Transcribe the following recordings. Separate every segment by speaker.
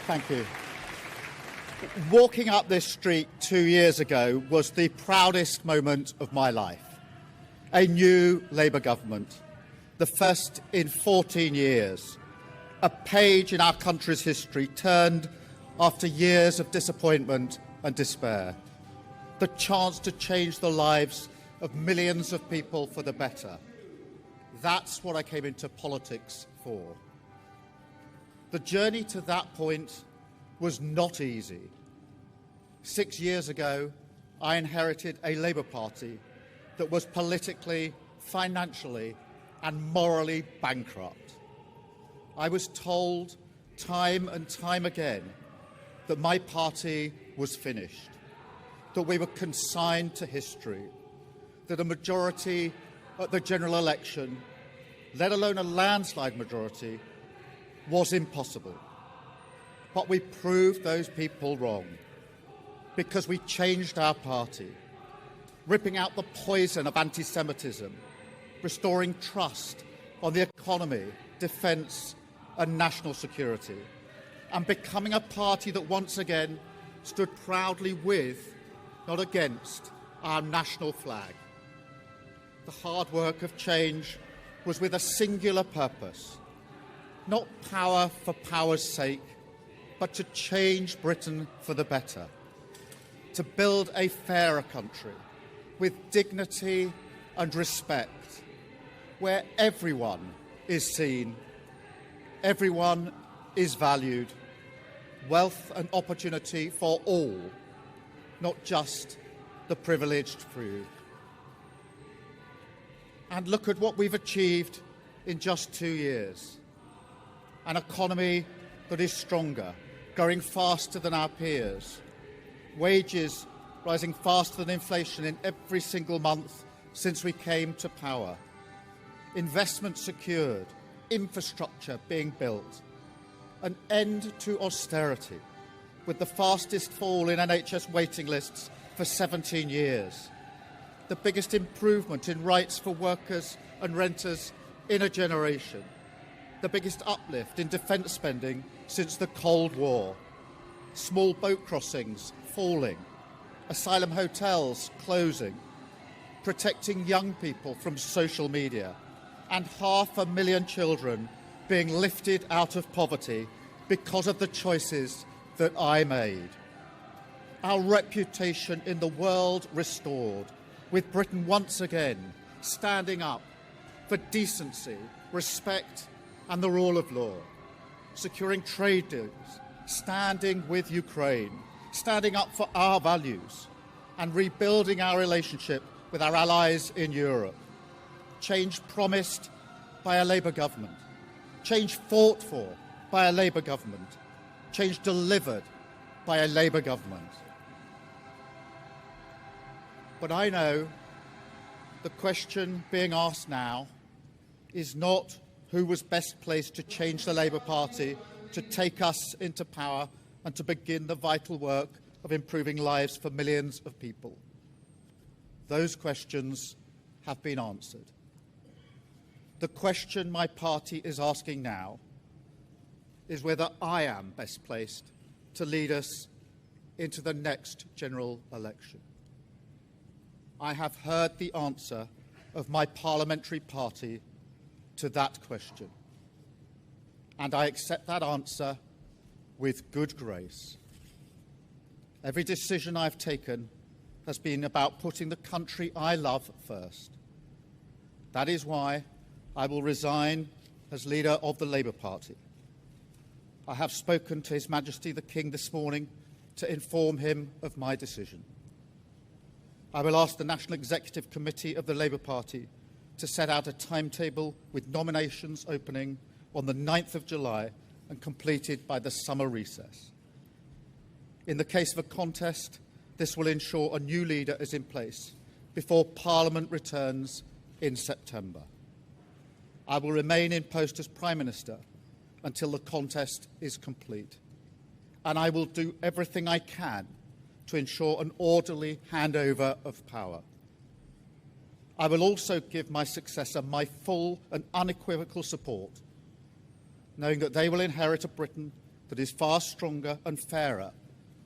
Speaker 1: Thank you. Walking up this street 2 years ago was the proudest moment of my life. A new Labour government, the first in 14 years. A page in our country's history turned after years of disappointment and despair. The chance to change the lives of millions of people for the better. That's what I came into politics for. The journey to that point was not easy. 6 years ago, I inherited a Labour Party that was politically, financially, and morally bankrupt. I was told time and time again that my party was finished, that we were consigned to history, that a majority at the general election, let alone a landslide majority, was impossible. But we proved those people wrong because we changed our party, ripping out the poison of anti-Semitism, restoring trust on the economy, defence and national security, and becoming a party that once again stood proudly with, not against, our national flag. The hard work of change was with a singular purpose, not power for power's sake, but to change Britain for the better, to build a fairer country with dignity and respect, where everyone is seen, everyone is valued, wealth and opportunity for all, not just the privileged few. And look at what we've achieved in just 2 years. An economy that is stronger, growing faster than our peers, wages rising faster than inflation in every single month since we came to power, investment secured, infrastructure being built, an end to austerity with the fastest fall in NHS waiting lists for 17 years, the biggest improvement in rights for workers and renters in a generation, the biggest uplift in defence spending since the Cold War, small boat crossings falling, asylum hotels closing, protecting young people from social media, and 500,000 children being lifted out of poverty because of the choices that I made. Our reputation in the world restored, with Britain once again standing up for decency, respect and the rule of law, securing trade deals, standing with Ukraine, standing up for our values and rebuilding our relationship with our allies in Europe. Change promised by a Labour government, change fought for by a Labour government, change delivered by a Labour government. But I know the question being asked now is not who was best placed to change the Labour Party, to take us into power and to begin the vital work of improving lives for millions of people. Those questions have been answered. The question my party is asking now is whether I am best placed to lead us into the next general election. I have heard the answer of my parliamentary party to that question, and I accept that answer with good grace. Every decision I've taken has been about putting the country I love first. That is why I will resign as leader of the Labour Party. I have spoken to His Majesty the King this morning to inform him of my decision. I will ask the National Executive Committee of the Labour Party to set out a timetable with nominations opening on the 9th of July and completed by the summer recess. In the case of a contest, this will ensure a new leader is in place before Parliament returns in September. I will remain in post as Prime Minister until the contest is complete, and I will do everything I can to ensure an orderly handover of power. I will also give my successor my full and unequivocal support, knowing that they will inherit a Britain that is far stronger and fairer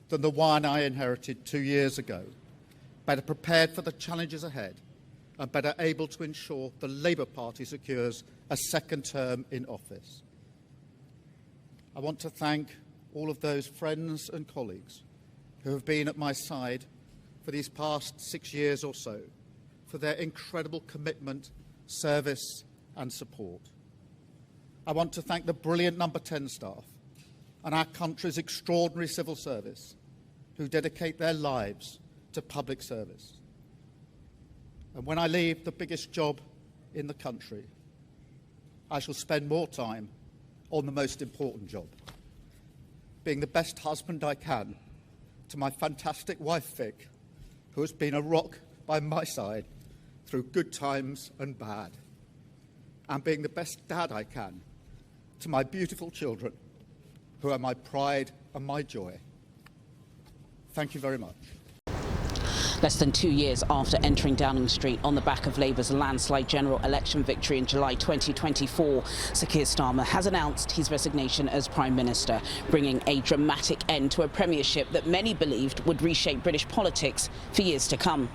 Speaker 1: than the one I inherited 2 years ago, better prepared for the challenges ahead and better able to ensure the Labour Party secures a second term in office. I want to thank all of those friends and colleagues who have been at my side for these past 6 years or so for their incredible commitment, service and support. I want to thank the brilliant Number 10 staff and our country's extraordinary civil service who dedicate their lives to public service. And when I leave the biggest job in the country, I shall spend more time on the most important job, being the best husband I can to my fantastic wife, Vic, who has been a rock by my side through good times and bad, and being the best dad I can to my beautiful children, who are my pride and my joy. Thank you very much.
Speaker 2: Less than 2 years after entering Downing Street on the back of Labour's landslide general election victory in July 2024, Sir Keir Starmer has announced his resignation as Prime Minister, bringing a dramatic end to a premiership that many believed would reshape British politics for years to come.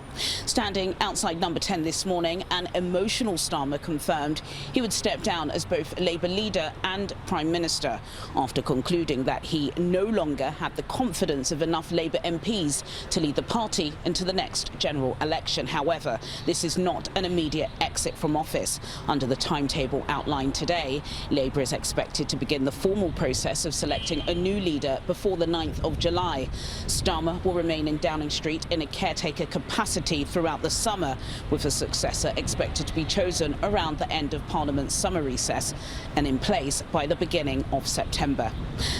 Speaker 2: Standing outside Number 10 this morning, an emotional Starmer confirmed he would step down as both Labour leader and Prime Minister after concluding that he no longer had the confidence of enough Labour MPs to lead the party into the next general election. However, this is not an immediate exit from office. Under the timetable outlined today, Labour is expected to begin the formal process of selecting a new leader before the 9th of July. Starmer will remain in Downing Street in a caretaker capacity throughout the summer, with a successor expected to be chosen around the end of Parliament's summer recess and in place by the beginning of September.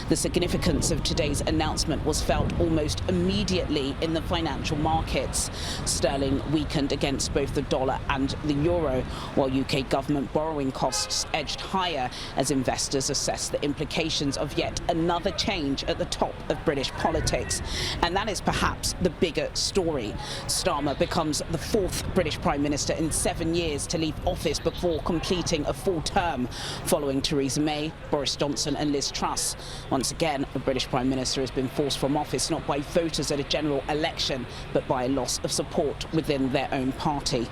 Speaker 2: The significance of today's announcement was felt almost immediately in the financial market. Sterling weakened against both the dollar and the euro, while UK government borrowing costs edged higher as investors assess the implications of yet another change at the top of British politics. And that is perhaps the bigger story. Starmer becomes the fourth British Prime Minister in 7 years to leave office before completing a full term, following Theresa May, Boris Johnson and Liz Truss. Once again, a British Prime Minister has been forced from office not by voters at a general election, but by a loss of support within their own party.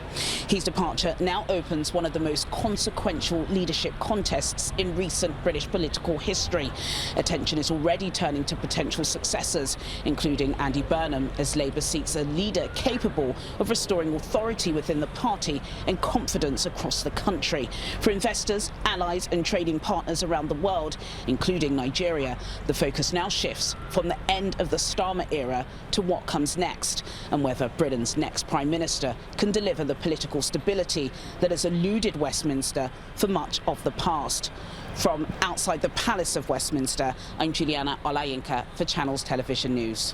Speaker 2: His departure now opens one of the most consequential leadership contests in recent British political history. Attention is already turning to potential successors, including Andy Burnham, as Labour seeks a leader capable of restoring authority within the party and confidence across the country. For investors, allies and trading partners around the world, including Nigeria, the focus now shifts from the end of the Starmer era to what comes next, and whether Britain's next Prime Minister can deliver the political stability that has eluded Westminster for much of the past. From outside the Palace of Westminster, I'm Juliana Olayinka for Channels Television News.